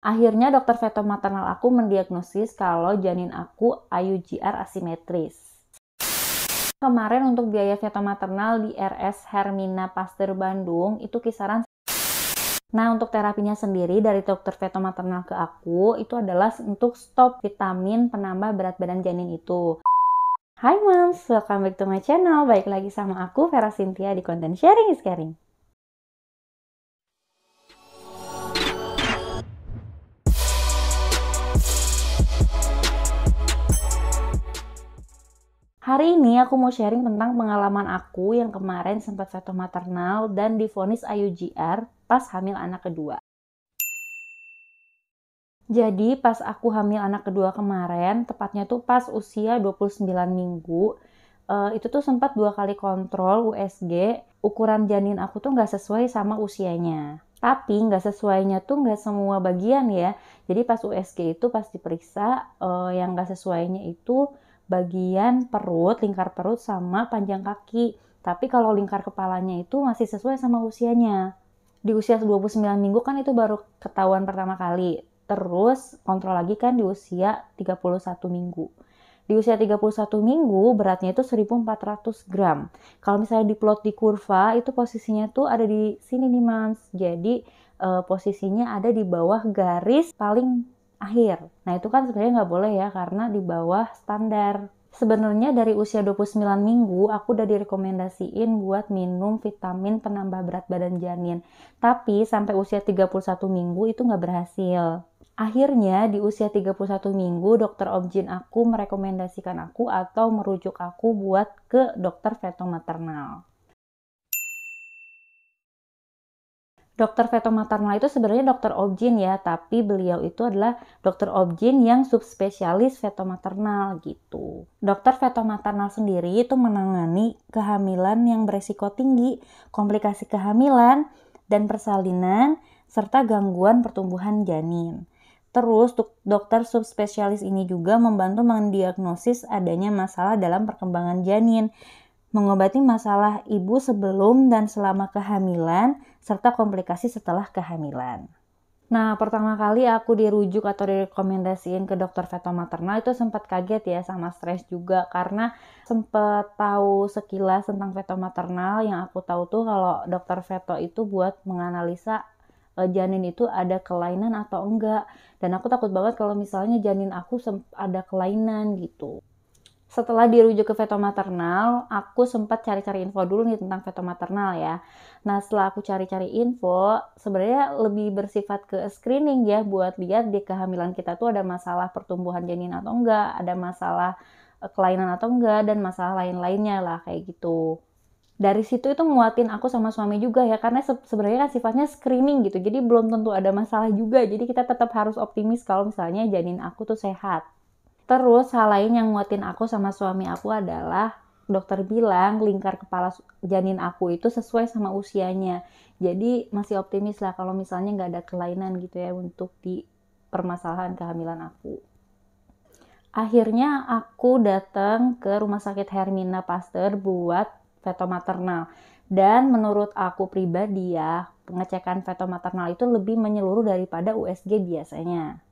Akhirnya dokter veto maternal aku mendiagnosis kalau janin aku IUGR asimetris. Kemarin untuk biaya veto maternal di RS Hermina Pasteur Bandung itu kisaran. Nah, untuk terapinya sendiri dari dokter veto maternal ke aku itu adalah untuk stop vitamin penambah berat badan janin itu. Hai moms, welcome back to my channel. Balik lagi sama aku Vera Cynthia di konten Sharing is Caring. Hari ini aku mau sharing tentang pengalaman aku yang kemarin sempat veto maternal dan divonis IUGR pas hamil anak kedua. Jadi pas aku hamil anak kedua kemarin, tepatnya tuh pas usia 29 minggu, itu tuh sempat 2 kali kontrol USG, ukuran janin aku tuh nggak sesuai sama usianya. Tapi nggak sesuainya tuh nggak semua bagian ya. Jadi pas USG itu pas diperiksa, yang nggak sesuainya itu bagian perut, lingkar perut sama panjang kaki. Tapi kalau lingkar kepalanya itu masih sesuai sama usianya. Di usia 29 minggu kan itu baru ketahuan pertama kali. Terus kontrol lagi kan di usia 31 minggu. Di usia 31 minggu beratnya itu 1400 gram. Kalau misalnya diplot di kurva itu posisinya tuh ada di sini nih Mams. Jadi posisinya ada di bawah garis paling akhir. Nah itu kan sebenarnya nggak boleh ya karena di bawah standar. Sebenarnya dari usia 29 minggu aku udah direkomendasiin buat minum vitamin penambah berat badan janin. Tapi sampai usia 31 minggu itu nggak berhasil. Akhirnya di usia 31 minggu dokter obgyn aku merekomendasikan aku atau merujuk aku buat ke dokter veto maternal. Dokter veto maternal itu sebenarnya dokter obgyn ya, tapi beliau itu adalah dokter obgyn yang subspesialis veto maternal gitu. Dokter veto maternal sendiri itu menangani kehamilan yang beresiko tinggi, komplikasi kehamilan dan persalinan, serta gangguan pertumbuhan janin. Terus dokter subspesialis ini juga membantu mendiagnosis adanya masalah dalam perkembangan janin, mengobati masalah ibu sebelum dan selama kehamilan, serta komplikasi setelah kehamilan. Nah, pertama kali aku dirujuk atau direkomendasiin ke dokter veto maternal itu sempat kaget ya, sama stres juga karena sempat tahu sekilas tentang veto maternal. Yang aku tahu tuh kalau dokter veto itu buat menganalisa janin itu ada kelainan atau enggak. Dan aku takut banget kalau misalnya janin aku ada kelainan gitu. Setelah dirujuk ke veto maternal, aku sempat cari-cari info dulu nih tentang veto maternal ya. Nah, setelah aku cari-cari info, sebenarnya lebih bersifat ke screening ya, buat lihat di kehamilan kita tuh ada masalah pertumbuhan janin atau enggak, ada masalah kelainan atau enggak, dan masalah lain-lainnya lah kayak gitu. Dari situ itu nguatin aku sama suami juga ya, karena sebenarnya kan sifatnya screening gitu, jadi belum tentu ada masalah juga, jadi kita tetap harus optimis kalau misalnya janin aku tuh sehat. Terus hal lain yang nguatin aku sama suami aku adalah dokter bilang lingkar kepala janin aku itu sesuai sama usianya. Jadi masih optimis lah kalau misalnya nggak ada kelainan gitu ya untuk di permasalahan kehamilan aku. Akhirnya aku datang ke Rumah Sakit Hermina Pasteur buat veto maternal. Dan menurut aku pribadi ya, pengecekan veto maternal itu lebih menyeluruh daripada USG biasanya.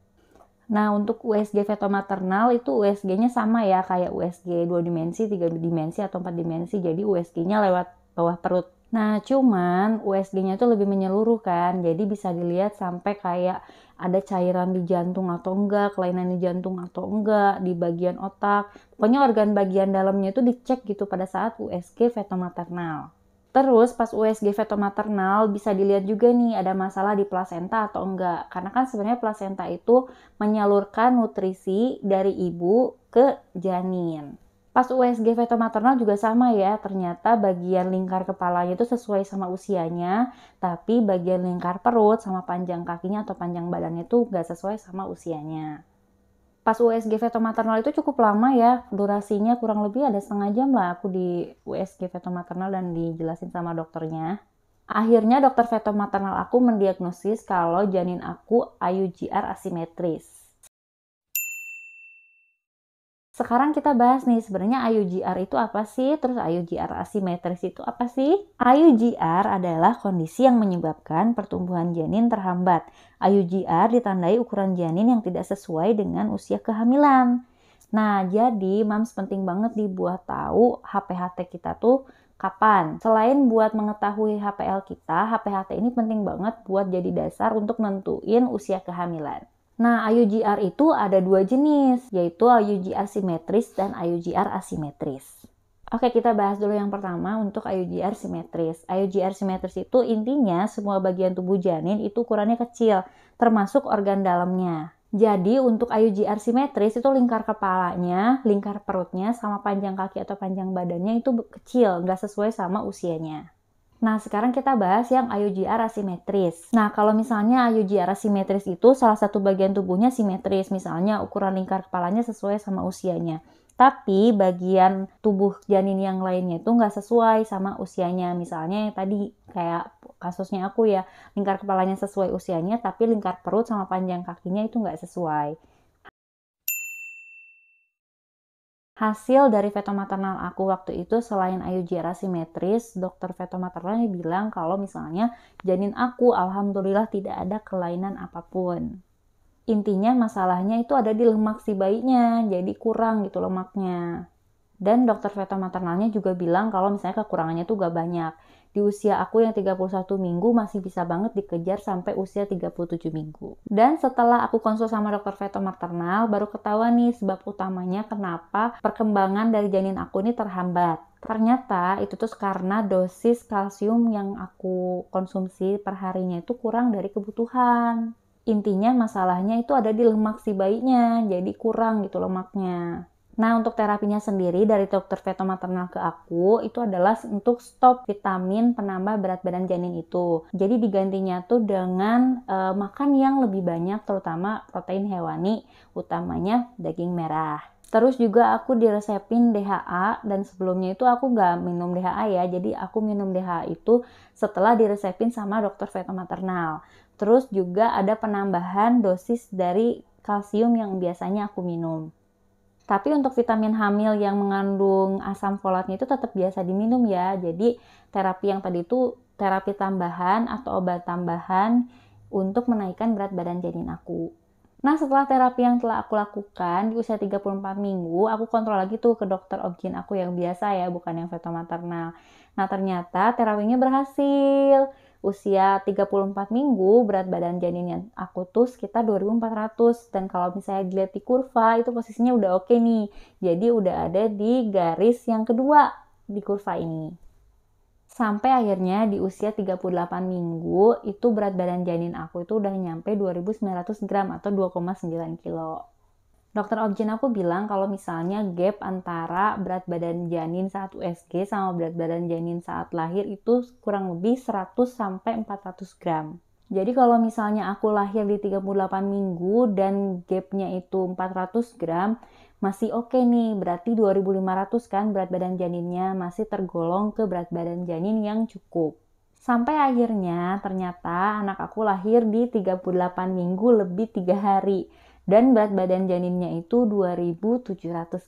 Nah, untuk USG veto maternal itu USG-nya sama ya kayak USG 2 dimensi, 3 dimensi, atau 4 dimensi. Jadi USG-nya lewat bawah perut. Nah, cuman USG-nya itu lebih menyeluruh kan. Jadi bisa dilihat sampai kayak ada cairan di jantung atau enggak, kelainan di jantung atau enggak, di bagian otak. Pokoknya organ bagian dalamnya itu dicek gitu pada saat USG veto maternal. Terus pas USG veto maternal bisa dilihat juga nih ada masalah di plasenta atau enggak. Karena kan sebenarnya plasenta itu menyalurkan nutrisi dari ibu ke janin. Pas USG veto maternal juga sama ya, ternyata bagian lingkar kepalanya itu sesuai sama usianya, tapi bagian lingkar perut sama panjang kakinya atau panjang badannya itu nggak sesuai sama usianya. Pas USG veto maternal itu cukup lama ya, durasinya kurang lebih ada setengah jam lah aku di USG veto maternal dan dijelasin sama dokternya. Akhirnya dokter veto maternal aku mendiagnosis kalau janin aku IUGR asimetris. Sekarang kita bahas nih, sebenarnya IUGR itu apa sih? Terus IUGR asimetris itu apa sih? IUGR adalah kondisi yang menyebabkan pertumbuhan janin terhambat. IUGR ditandai ukuran janin yang tidak sesuai dengan usia kehamilan. Nah, jadi mams penting banget dibuat tahu HPHT kita tuh kapan. Selain buat mengetahui HPL kita, HPHT ini penting banget buat jadi dasar untuk nentuin usia kehamilan. Nah, IUGR itu ada dua jenis, yaitu IUGR simetris dan IUGR asimetris. Oke, kita bahas dulu yang pertama untuk IUGR simetris. IUGR simetris itu intinya semua bagian tubuh janin itu ukurannya kecil, termasuk organ dalamnya. Jadi untuk IUGR simetris itu lingkar kepalanya, lingkar perutnya, sama panjang kaki atau panjang badannya itu kecil, nggak sesuai sama usianya. Nah, sekarang kita bahas yang IUGR asimetris. Nah, kalau misalnya IUGR asimetris itu salah satu bagian tubuhnya simetris, misalnya ukuran lingkar kepalanya sesuai sama usianya. Tapi bagian tubuh janin yang lainnya itu nggak sesuai sama usianya. Misalnya yang tadi kayak kasusnya aku ya, lingkar kepalanya sesuai usianya, tapi lingkar perut sama panjang kakinya itu nggak sesuai. Hasil dari fetomaternal aku waktu itu selain IUGR asimetris, dokter fetomaternalnya bilang kalau misalnya janin aku alhamdulillah tidak ada kelainan apapun. Intinya masalahnya itu ada di lemak si bayinya, jadi kurang gitu lemaknya. Dan dokter fetomaternalnya juga bilang kalau misalnya kekurangannya tuh gak banyak. Di usia aku yang 31 minggu masih bisa banget dikejar sampai usia 37 minggu. Dan setelah aku konsul sama dokter fetomaternal, baru ketahuan nih sebab utamanya kenapa perkembangan dari janin aku ini terhambat. Ternyata itu tuh karena dosis kalsium yang aku konsumsi per harinya itu kurang dari kebutuhan. Intinya masalahnya itu ada di lemak si bayinya, jadi kurang gitu lemaknya. Nah, untuk terapinya sendiri dari dokter fetomaternal ke aku, itu adalah untuk stop vitamin penambah berat badan janin itu. Jadi digantinya tuh dengan makan yang lebih banyak, terutama protein hewani, utamanya daging merah. Terus juga aku diresepin DHA, dan sebelumnya itu aku nggak minum DHA ya, jadi aku minum DHA itu setelah diresepin sama dokter fetomaternal. Terus juga ada penambahan dosis dari kalsium yang biasanya aku minum. Tapi untuk vitamin hamil yang mengandung asam folatnya itu tetap biasa diminum ya. Jadi terapi yang tadi itu terapi tambahan atau obat tambahan untuk menaikkan berat badan janin aku. Nah, setelah terapi yang telah aku lakukan di usia 34 minggu, aku kontrol lagi tuh ke dokter obgyn aku yang biasa ya, bukan yang fetomaternal. Nah, ternyata terapinya berhasil. Usia 34 minggu, berat badan janinnya aku tuh sekitar 2.400. Dan kalau misalnya dilihat di kurva, itu posisinya udah oke nih. Jadi udah ada di garis yang kedua di kurva ini. Sampai akhirnya di usia 38 minggu, itu berat badan janin aku itu udah nyampe 2.900 gram atau 2,9 kilo. Dokter obgyn aku bilang kalau misalnya gap antara berat badan janin saat USG sama berat badan janin saat lahir itu kurang lebih 100 sampai 400 gram. Jadi kalau misalnya aku lahir di 38 minggu dan gapnya itu 400 gram, masih oke nih, berarti 2.500 kan berat badan janinnya masih tergolong ke berat badan janin yang cukup. Sampai akhirnya ternyata anak aku lahir di 38 minggu lebih 3 hari. Dan berat badan janinnya itu 2.700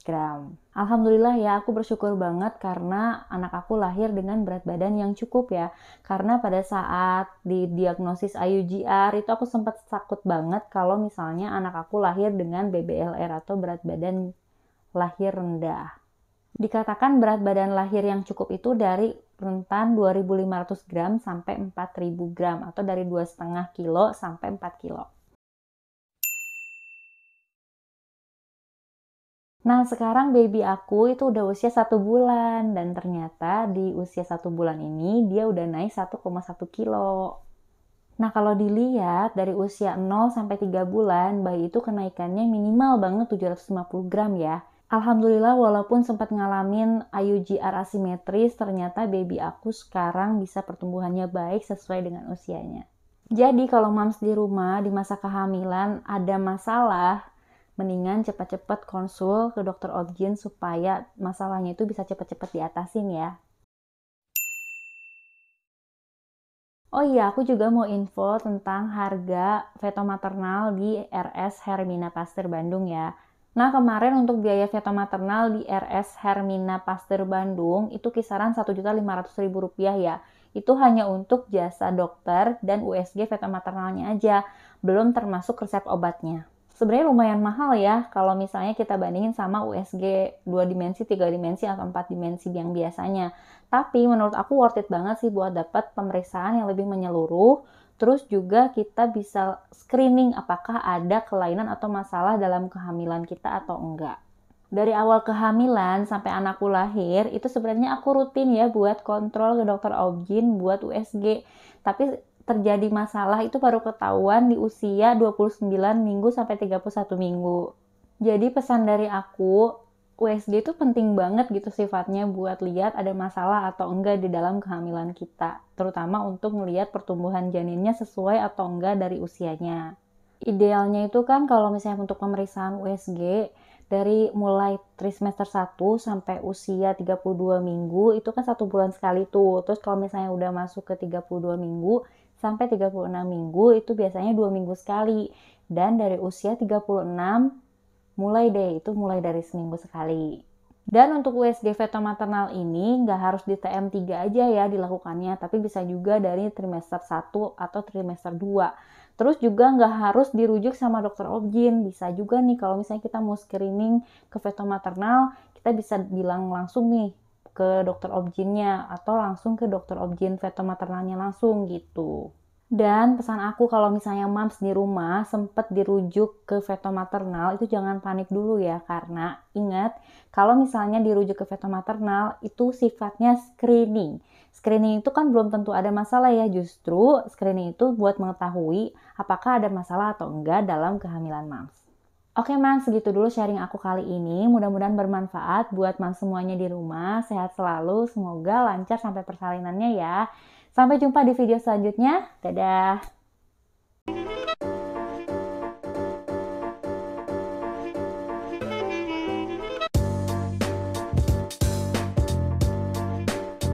gram. Alhamdulillah ya, aku bersyukur banget karena anak aku lahir dengan berat badan yang cukup ya. Karena pada saat didiagnosis IUGR itu aku sempat takut banget kalau misalnya anak aku lahir dengan BBLR atau berat badan lahir rendah. Dikatakan berat badan lahir yang cukup itu dari rentan 2.500 gram sampai 4.000 gram atau dari 2,5 kilo sampai 4 kilo. Nah, sekarang baby aku itu udah usia 1 bulan dan ternyata di usia 1 bulan ini dia udah naik 1,1 kilo. Nah, kalau dilihat dari usia 0 sampai 3 bulan, bayi itu kenaikannya minimal banget 750 gram ya. Alhamdulillah walaupun sempat ngalamin IUGR asimetris, ternyata baby aku sekarang bisa pertumbuhannya baik sesuai dengan usianya. Jadi kalau moms di rumah di masa kehamilan ada masalah, mendingan cepat-cepat konsul ke dokter obgyn supaya masalahnya itu bisa cepat-cepat diatasin ya. Oh iya, aku juga mau info tentang harga fetomaternal di RS Hermina Pasteur Bandung ya. Nah, kemarin untuk biaya veto maternal di RS Hermina Pasteur Bandung itu kisaran Rp1.500.000 ya. Itu hanya untuk jasa dokter dan USG veto maternalnya aja, belum termasuk resep obatnya. Sebenarnya lumayan mahal ya kalau misalnya kita bandingin sama USG 2 dimensi, 3 dimensi, atau 4 dimensi yang biasanya. Tapi menurut aku worth it banget sih buat dapat pemeriksaan yang lebih menyeluruh. Terus juga kita bisa screening apakah ada kelainan atau masalah dalam kehamilan kita atau enggak. Dari awal kehamilan sampai anakku lahir, itu sebenarnya aku rutin ya buat kontrol ke dokter obgyn buat USG. Tapi terjadi masalah itu baru ketahuan di usia 29 minggu sampai 31 minggu. Jadi pesan dari aku, USG itu penting banget gitu sifatnya buat lihat ada masalah atau enggak di dalam kehamilan kita. Terutama untuk melihat pertumbuhan janinnya sesuai atau enggak dari usianya. Idealnya itu kan kalau misalnya untuk pemeriksaan USG, dari mulai trimester 1 sampai usia 32 minggu, itu kan 1 bulan sekali tuh. Terus kalau misalnya udah masuk ke 32 minggu sampai 36 minggu, itu biasanya 2 minggu sekali. Dan dari usia 36 mulai dari seminggu sekali. Dan untuk USG veto maternal ini nggak harus di TM3 aja ya dilakukannya, tapi bisa juga dari trimester 1 atau trimester 2. Terus juga nggak harus dirujuk sama dokter obgyn, bisa juga nih kalau misalnya kita mau screening ke veto maternal, kita bisa bilang langsung nih ke dokter obgynnya atau langsung ke dokter obgyn veto maternalnya langsung gitu. Dan pesan aku kalau misalnya moms di rumah sempet dirujuk ke veto maternal, itu jangan panik dulu ya, karena ingat kalau misalnya dirujuk ke veto maternal itu sifatnya screening. Screening itu kan belum tentu ada masalah ya, justru screening itu buat mengetahui apakah ada masalah atau enggak dalam kehamilan moms. Oke moms, segitu dulu sharing aku kali ini. Mudah-mudahan bermanfaat buat moms semuanya di rumah. Sehat selalu, semoga lancar sampai persalinannya ya. Sampai jumpa di video selanjutnya. Dadah!